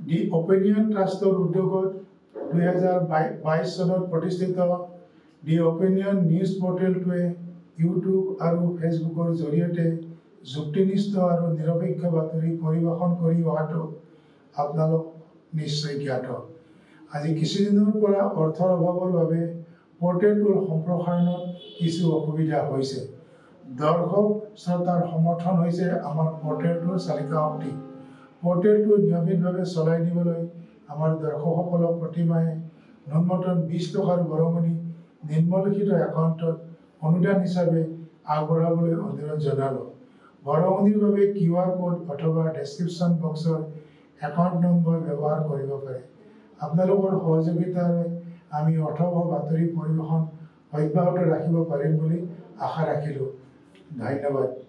দি opinion ট্ৰাষ্টৰ উদ্যোগত 2022 চনত প্ৰতিষ্ঠিত দি অপিনিয়ন নিউজ পৰ্টেলটোৱে ইউটিউব আৰু ফেচবুকৰ জৰিয়তে যুক্তিনিষ্ঠ আৰু নিৰপেক্ষ বাতৰি পৰিৱেশন কৰি অহাটো আপোনালোক নিশ্চয় জ্ঞাত। আজি কিছুদিনৰ পৰা অৰ্থৰ অভাৱৰ বাবে পৰ্টেলটোৰ সম্প্ৰসাৰণত কিছু অসুবিধা হৈছে। দৰ্শক শ্ৰোতাৰ সমৰ্থন হৈছে আমাৰ পৰ্টেলটোৰ চালিকা শক্তি। পৰ্টেলটো নিয়মিতভাৱে চলাই নিবলৈ আমাৰ দৰ্শকসকলক প্ৰতিমাহে ন্যূনতম 20 টকাৰ বৰঙণি নিম্নলিখিত একাউণ্টত অনুদান হিচাপে আগবঢ়াবলৈ অনুৰোধ জনালোঁ। বৰঙণিৰ বাবে QR কোড অথবা ডেছক্ৰিপশ্যন বক্সৰ একাউণ্ট নম্বৰ ব্যৱহাৰ কৰিব পাৰে। আপোনালোকৰ সহযোগিতাৰে আমি অৰ্থবহ বাতৰি পৰিৱেশন অব্যাহত ৰাখিব পাৰিম বুলি আশা ৰাখিলোঁ। ধন্যবাদ।